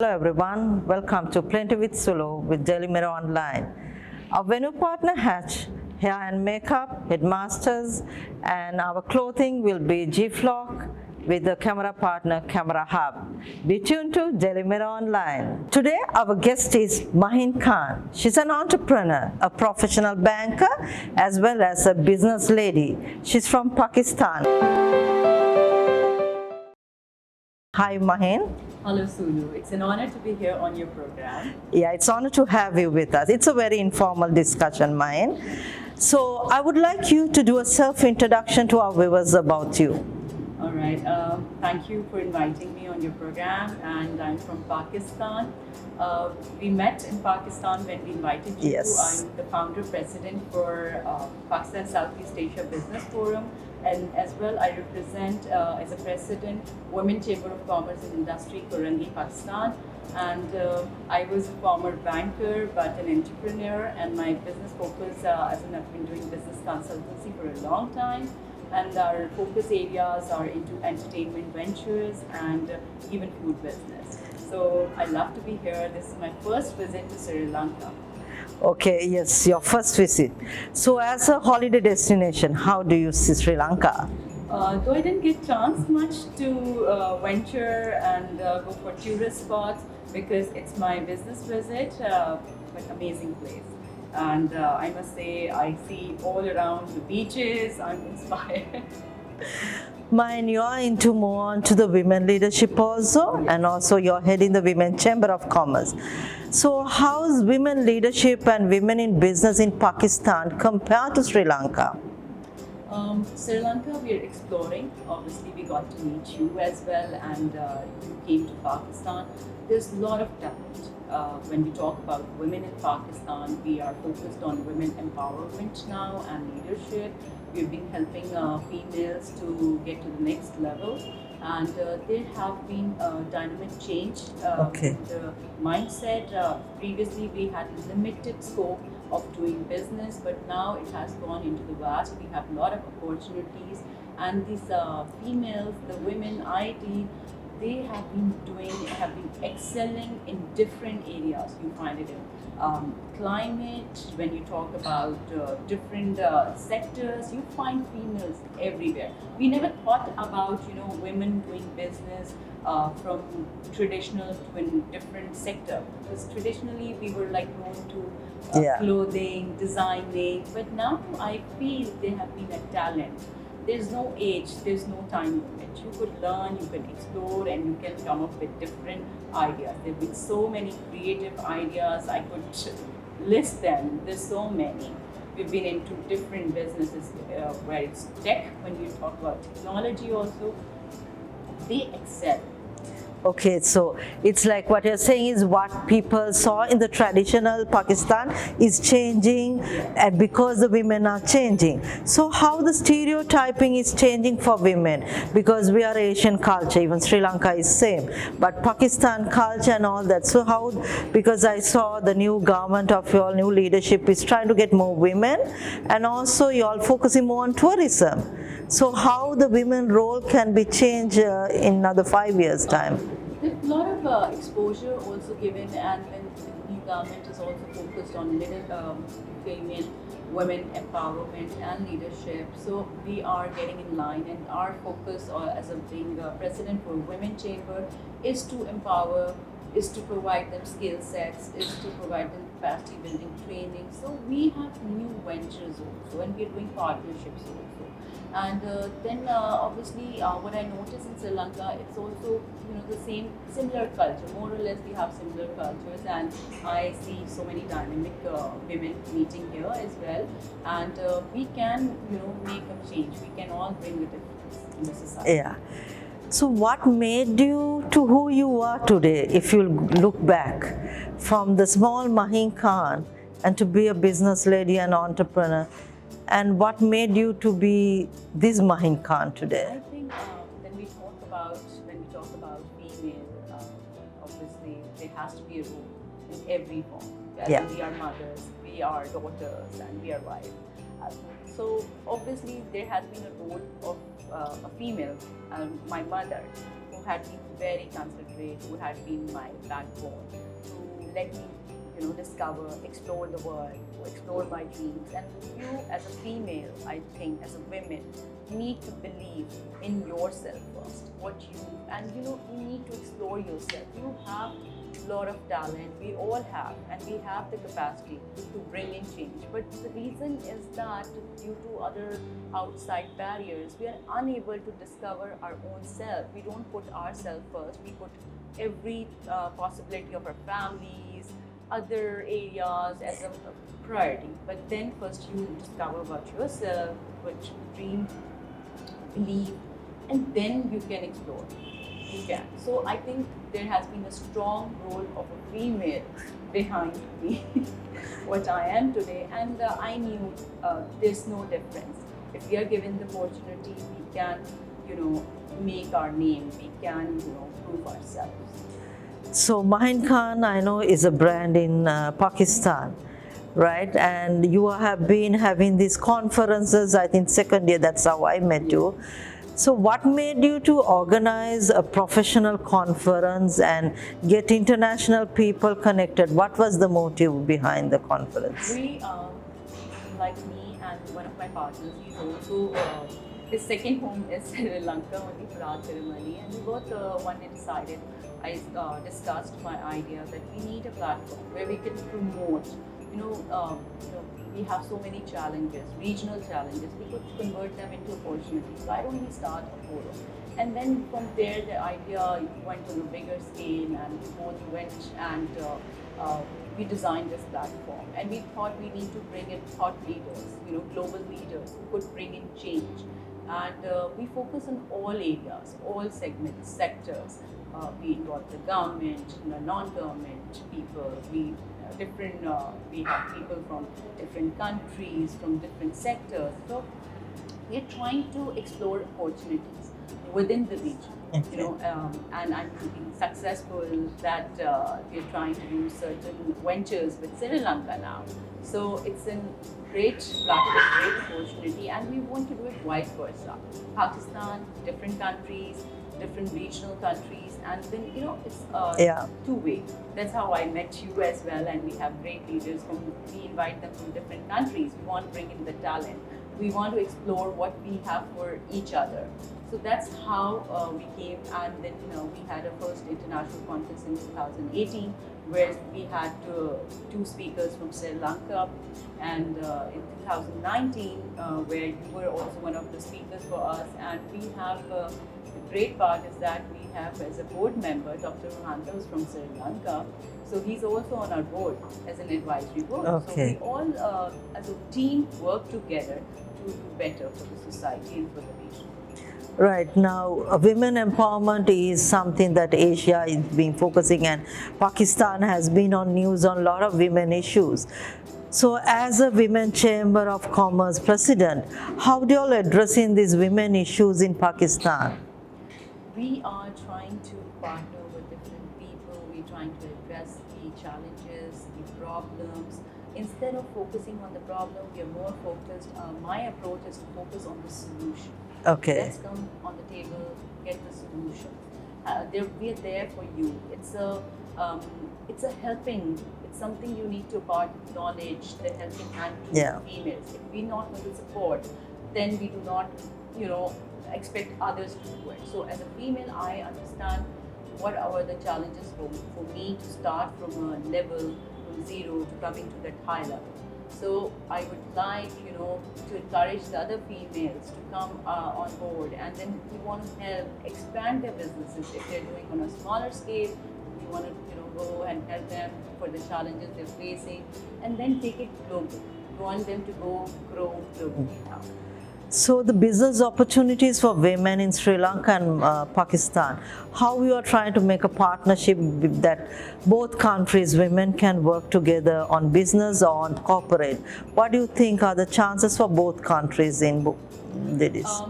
Hello everyone, welcome to Plenty with Sulo with Daily Mirror Online. Our venue partner Hatch, hair and makeup, headmasters, and our clothing will be GFlock with the camera partner Camera Hub. Be tuned to Daily Mirror Online. Today our guest is Mahin Khan. She's an entrepreneur, a professional banker, as well as a business lady. She's from Pakistan. Hi Mahin. Hello, Sulo. It's an honor to be here on your program. Yeah, it's an honor to have you with us. It's a very informal discussion, Mahin. So I would like you to do a self-introduction to our viewers about you. All right. Thank you for inviting me on your program. And I'm from Pakistan. We met in Pakistan when we invited you. Yes. I'm the founder president for Pakistan Southeast Asia Business Forum. And as well, I represent as a president Women Chamber of Commerce and Industry, Kurangi, Pakistan. And I was a former banker, but an entrepreneur. And my business focus, as in I've been doing business consultancy for a long time. And our focus areas are into entertainment ventures and even food business. So I love to be here. This is my first visit to Sri Lanka. Okay, yes, your first visit. So as a holiday destination, how do you see Sri Lanka? Though I didn't get chance much to venture and go for tourist spots because it's my business visit, but amazing place. And I must say, I see all around the beaches. I'm inspired. Mine, you are into more on to the women leadership also, and also you're heading the Women Chamber of Commerce. So how's women leadership and women in business in Pakistan compared to Sri Lanka? Sri Lanka, we are exploring. Obviously, we got to meet you as well, and you came to Pakistan. There's a lot of talent. When we talk about women in Pakistan, we are focused on women empowerment now and leadership. We've been helping females to get to the next level, and there have been dynamic change. Okay. The mindset. Previously, we had limited scope of doing business, but now it has gone into the vast. We have a lot of opportunities, and these females, the women IT, they have been excelling in different areas. You find it in climate. When you talk about different sectors, you find females everywhere. We never thought about women doing business from traditional to a different sector, because traditionally we were like known to clothing, designing, but now I feel they have been a talent. There's no age, there's no time limit. You could learn, you can explore, and you can come up with different ideas. There have been so many creative ideas, I could list them. There's so many. We've been into different businesses where it's tech. When you talk about technology also, they excel. Okay, so it's like what you're saying is what people saw in the traditional Pakistan is changing, and because the women are changing. So how the stereotyping is changing for women, because we are Asian culture, even Sri Lanka is same, but Pakistan culture and all that. So how, because I saw the new government of your new leadership is trying to get more women, and also you all focusing more on tourism. So how the women role can be changed in another 5 years time? There's a lot of exposure also given, and when the new government is also focused on female women empowerment and leadership. So we are getting in line, and our focus as a being president for Women Chamber is to empower, is to provide them skill sets, is to provide them capacity building training. So we have new ventures also, and we're doing partnerships also. And then obviously what I notice in Sri Lanka, it's also the similar culture. More or less we have similar cultures, and I see so many dynamic women meeting here as well. And we can make a change. We can all bring a difference in the society. Yeah. So what made you to who you are today, if you look back from the small Mahin Khan and to be a business lady and entrepreneur? And what made you to be this Mahin Khan today? I think when we talk about female, obviously there has to be a role in every form. Yeah. We are mothers, we are daughters, and we are wives. So obviously there has been a role of a female, my mother, who had been very considerate, who had been my backbone, to let me, discover, explore the world, explore my dreams. And you, as a female, I think, as a woman, need to believe in yourself first. You need to explore yourself. You have a lot of talent. We all have, and we have the capacity to bring in change. But the reason is that due to other outside barriers, we are unable to discover our own self. We don't put ourselves first. We put every possibility of our families, other areas as a priority. But then first you discover about yourself, what you dream, believe, and then you can explore. You can. So I think there has been a strong role of a female behind me, what I am today, and I knew there's no difference. If we are given the opportunity, we can, make our name. We can, prove ourselves. So Mahin Khan, I know, is a brand in Pakistan, right? And you have been having these conferences, I think second year, that's how I met you. So what made you to organize a professional conference and get international people connected? What was the motive behind the conference? We, like me and one of my partners, he's also, his second home is Sri Lanka, only Prague ceremony, and we both one day decided, I discussed my idea that we need a platform where we can promote, we have so many challenges, regional challenges, we could convert them into opportunities. Why don't we start a forum? And then from there, the idea went on a bigger scale, and we both went and we designed this platform. And we thought we need to bring in thought leaders, global leaders who could bring in change. And we focus on all areas, all segments, sectors. We involve the government, non-government people. We have people from different countries, from different sectors. So we're trying to explore opportunities within the region. Okay. And I'm being successful that we're trying to do certain ventures with Sri Lanka now. So it's a great platform, great opportunity, and we want to do it vice versa. Pakistan, different countries, different regional countries, and then it's two-way. That's how I met you as well, and we have great leaders we invite them from different countries. We want to bring in the talent. We want to explore what we have for each other. So that's how we came, and then we had a first international conference in 2018, where we had two speakers from Sri Lanka, and in 2019, where you were also one of the speakers for us, and we have the great part is that we have as a board member Dr. Rohanta, who's from Sri Lanka. So he's also on our board as an advisory board. Okay. So we all as a team work together to do better for the society and for the region. Right, now women empowerment is something that Asia is been focusing, and Pakistan has been on news on a lot of women issues. So as a Women Chamber of Commerce president, how do you all addressing these women issues in Pakistan? We are trying to partner with different people. We're trying to address the challenges, the problems. Instead of focusing on the problem, we are more focused. My approach is to focus on the solution. Okay. Let's come on the table, get the solution. We're there for you. It's a helping. It's something you need to impart knowledge, the helping hand to females. If we're not going to support, then we do not, expect others to do it. So as a female, I understand what are the challenges for me to start from a level from zero to coming to that high level. So I would like, to encourage the other females to come on board, and then we want to help expand their businesses. If they're doing on a smaller scale, we want to, go and help them for the challenges they're facing, and then take it global. We want them to grow globally now. So the business opportunities for women in Sri Lanka and Pakistan, how you are trying to make a partnership that both countries, women can work together on business or on corporate? What do you think are the chances for both countries in this?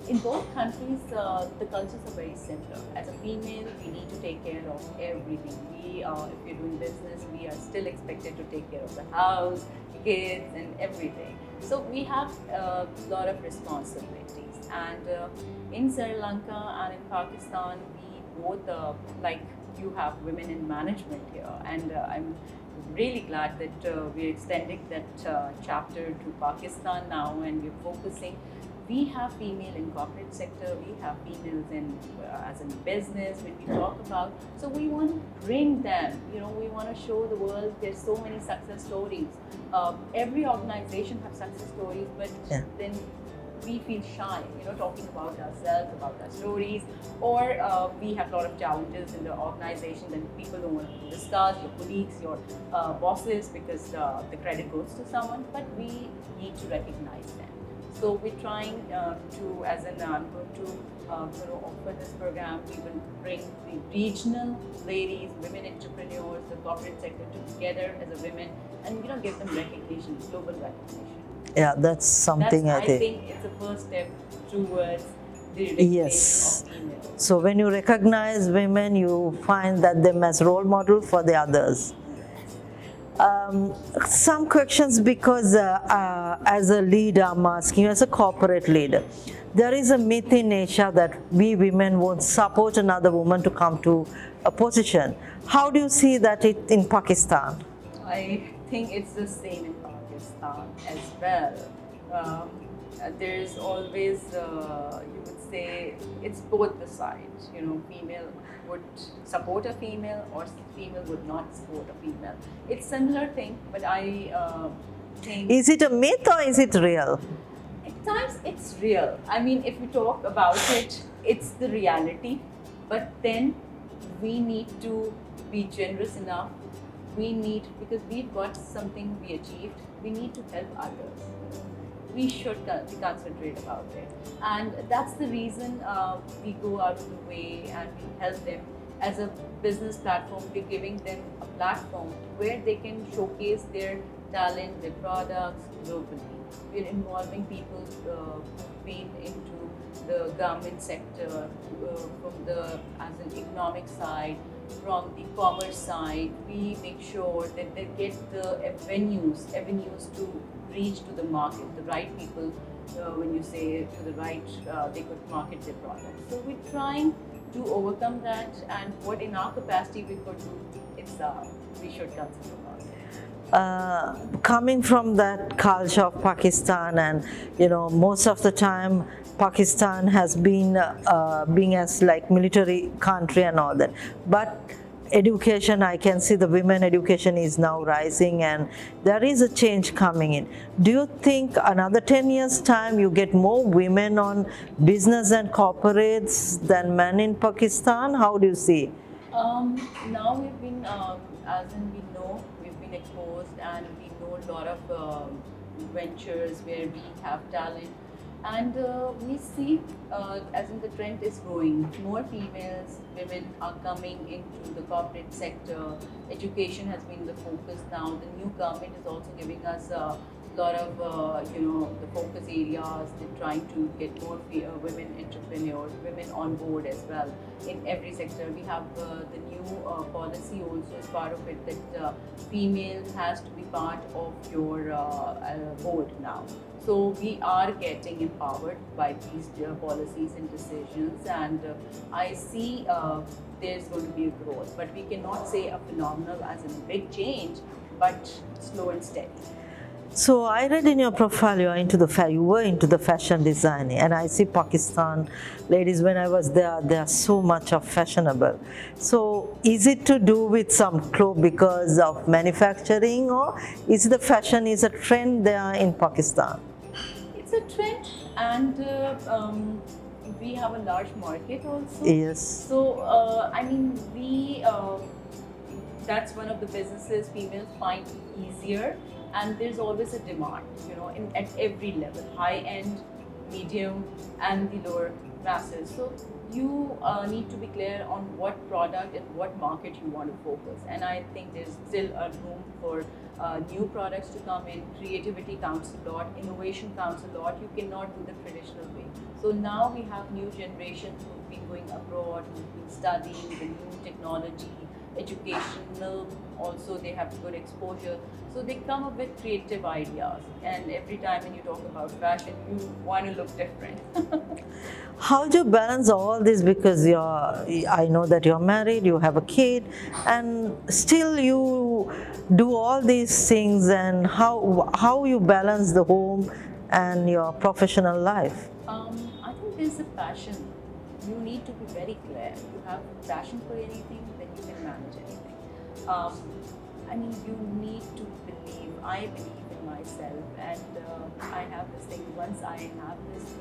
In both countries, the cultures are very similar. As a female, we need to take care of everything. If you're doing business, we are still expected to take care of the house, kids, and everything. So we have a lot of responsibilities. And in Sri Lanka and in Pakistan, we both, like you have women in management here, and I'm really glad that we're extending that chapter to Pakistan now, and we're focusing. We have female in corporate sector, we have females in as in business when we talk about. So we want to bring them. We want to show the world there's so many success stories. Every organization has success stories, but then we feel shy, talking about ourselves, about our stories, or we have a lot of challenges in the organization that people don't want to discuss, your colleagues, your bosses, because the credit goes to someone, but we need to recognize them. So we're trying to, as in I'm going to offer this program, we will bring the regional ladies, women entrepreneurs, the corporate sector together as a women, and give them recognition, global recognition. Yeah, that's something I think it's the first step towards the recognition of females. So when you recognize women, you find that them as role model for the others. Some questions, because as a leader, I'm asking you, as a corporate leader, there is a myth in Asia that we women won't support another woman to come to a position. How do you see that in Pakistan? I think it's the same in Pakistan as well. There's always, you would say, it's both the sides. Female would support a female, or female would not support a female. It's similar thing, but I think... Is it a myth or is it real? At times it's real. I mean, if we talk about it, it's the reality. But then we need to be generous enough. Because we've got something we achieved, we need to help others. We should be concentrate about it. And that's the reason we go out of the way and we help them. As a business platform, we're giving them a platform where they can showcase their talent, their products globally. We're involving people who've been into the government sector, from the as an economic side, from the commerce side. We make sure that they get the avenues to reach to the market, the right people. When you say to the right, they could market their products. So we're trying to overcome that, and what in our capacity we could do, we should consider about it. Coming from that culture of Pakistan, and most of the time Pakistan has been being as like military country and all that, but education, I can see the women education is now rising and there is a change coming in. Do you think another 10 years time you get more women on business and corporates than men in Pakistan? How do you see? Now we've been, as in we know, we've been exposed, and we know a lot of ventures where we have talent. And we see, as in the trend is growing, more females, women are coming into the corporate sector. Education has been the focus now. The new government is also giving us a lot of, the focus areas. They're trying to get more women entrepreneurs, women on board as well in every sector. We have the new policy also as part of it that female has to be part of your board now. So we are getting empowered by these policies and decisions, and I see there's going to be a growth, but we cannot say a phenomenal as in big change, but slow and steady. So I read in your profile you were into the fashion designing, and I see Pakistan ladies, when I was there, they are so much of fashionable. So is it to do with some clothes because of manufacturing, or is the fashion is a trend there in Pakistan? It's a trend, and we have a large market also. Yes. So I mean, that's one of the businesses females find easier. And there's always a demand, at every level, high end, medium, and the lower masses. So you need to be clear on what product and what market you want to focus. And I think there's still a room for new products to come in. Creativity counts a lot, innovation counts a lot. You cannot do the traditional way. So now we have new generations who've been going abroad, who've been studying the new technology, educational, also they have good exposure. So they come up with creative ideas, and every time when you talk about fashion, you want to look different. How do you balance all this? Because I know that you're married, you have a kid, and still you do all these things. And how you balance the home and your professional life? I think there's a passion. You need to be very clear. You have passion for anything, then you can manage anything. Um, I mean, you need to believe. I believe in myself, and I have this thing. Once I have this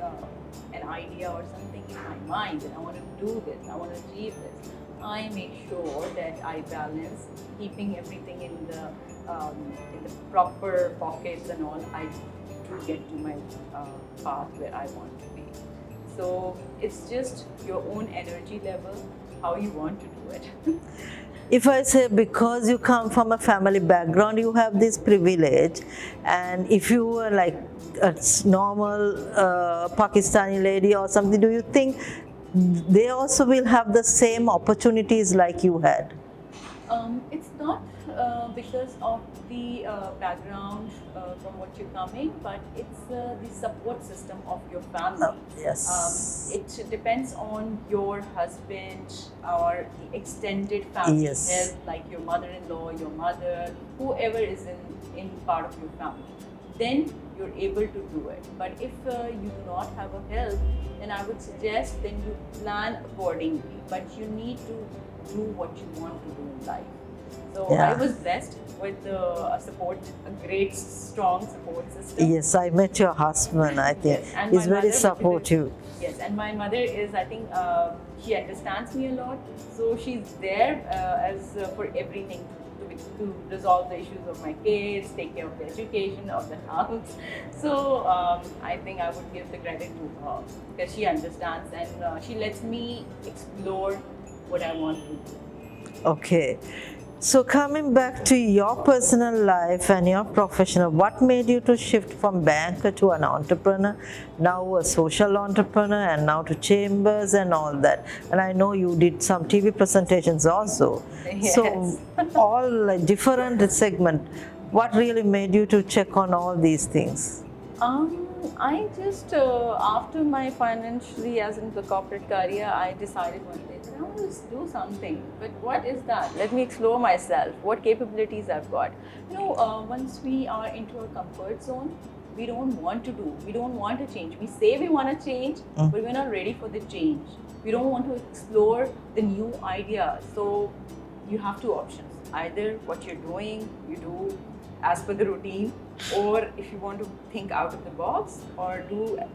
an idea or something in my mind, and I want to do this, I want to achieve this, I make sure that I balance keeping everything in the proper pockets and all. I to get to my path where I want to be. So it's just your own energy level, how you want to do it. If I say because you come from a family background, you have this privilege, and if you were like a normal Pakistani lady or something, do you think they also will have the same opportunities like you had? It's not because of the background from what you're coming, but it's the support system of your family. Yes. It depends on your husband or the extended family Yes. help, like your mother-in-law, your mother, whoever is in part of your family. Then you're able to do it. But if you do not have a help, then I would suggest then you plan accordingly. But you need to do what you want to do in life. So Yeah. I was blessed with a great, strong support system. Yes, I met your husband, I think. Yes, and He's my very mother, supportive. Yes, and my mother is, I think, she understands me a lot. So she's there for everything to resolve the issues of my kids, take care of the education of the house. So I think I would give the credit to her because she understands and she lets me explore what I want to do. Okay. So coming back to your personal life and your professional, what made you to shift from banker to an entrepreneur, now a social entrepreneur, and now to chambers and all that? And I know you did some TV presentations also. Yes. So all like different segment. What really made you to check on all these things? I just, after my financially as in the corporate career, I decided one day that I want to do something. But what is that? Let me explore myself, what capabilities I've got. Once we are into our comfort zone, we don't want to do, we don't want to change. We say we want to change, but we're not ready for the change. We don't want to explore the new ideas. So you have two options. Either what you're doing, you do as per the routine, or if you want to think out of the box or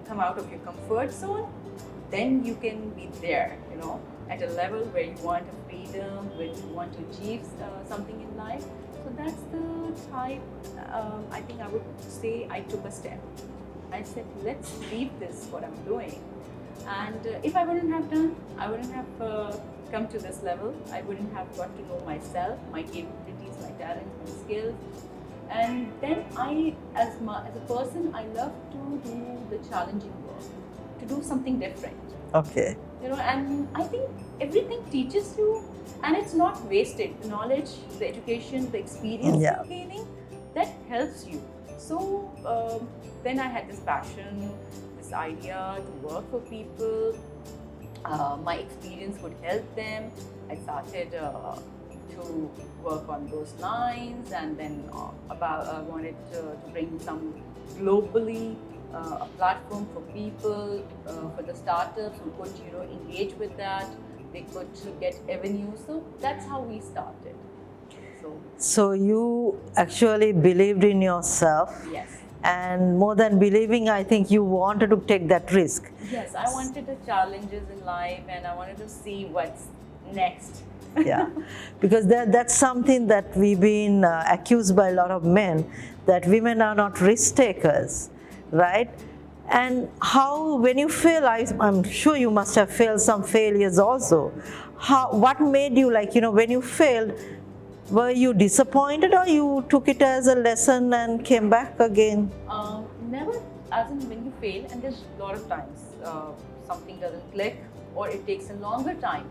come out of your comfort zone, then you can be there, at a level where you want a freedom, where you want to achieve something in life. So that's the type, I think I would say I took a step. I said, let's leave this, what I'm doing. And if I wouldn't have done, I wouldn't have come to this level. I wouldn't have got to know myself, my capabilities, my talents, my skills. And then as a person, I love to do the challenging work, to do something different. Okay. And I think everything teaches you, and it's not wasted. The knowledge, the education, the experience you're gaining, that helps you. So then I had this passion, this idea to work for people. My experience would help them. I started to work on those lines, and then I wanted to bring some globally a platform for people, for the startups who could engage with that. They could get avenues. So that's how we started. So you actually believed in yourself. Yes. And more than believing, I think you wanted to take that risk. Yes, I wanted the challenges in life, and I wanted to see what's next. Yeah, because that's something that we've been accused by a lot of men, that women are not risk takers, right? And when you fail, I'm sure you must have failed some failures also. What made you, when you failed, were you disappointed, or you took it as a lesson and came back again? Never, as in when you fail, and there's a lot of times something doesn't click, or it takes a longer time.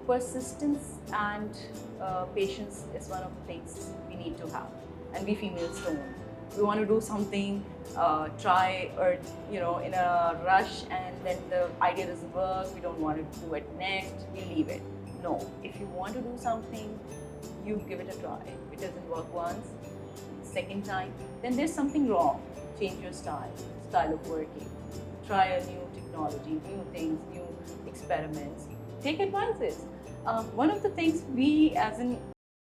persistence and patience is one of the things we need to have, and we females don't. We want to do something, try, or in a rush, and then the idea doesn't work. We don't want to do it next. We leave it. No, if you want to do something, you give it a try. If it doesn't work once, second time, then there's something wrong. Change your style of working. Try a new technology, new things, new experiments. Take advices. One of the things we as an